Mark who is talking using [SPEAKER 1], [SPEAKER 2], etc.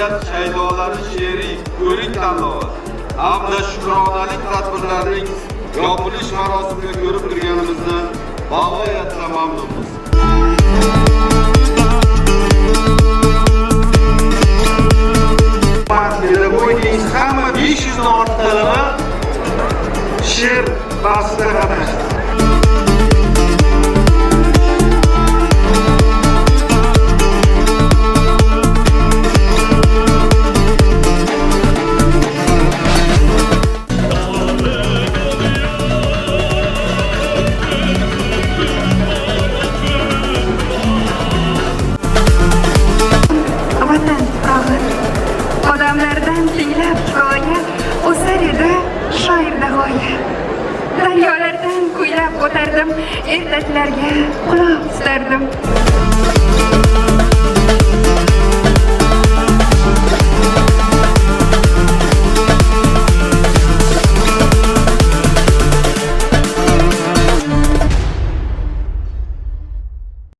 [SPEAKER 1] viloyat shaydolari she'riy ko'rik tanlovi hamda shukronalik tadbirlarining yopilish marosimini ko'rib turganimizdan bag'oyatda mamnunmiz. Pedagogik hamma 500 dan ortiq talaba she'r bahsida qatnashdi.
[SPEAKER 2] Odamlardan tinglab hikoya o'sar edi shoirda g'oya. Daryolardan kuylab o'tardim, ertaklarga quloq tutardim.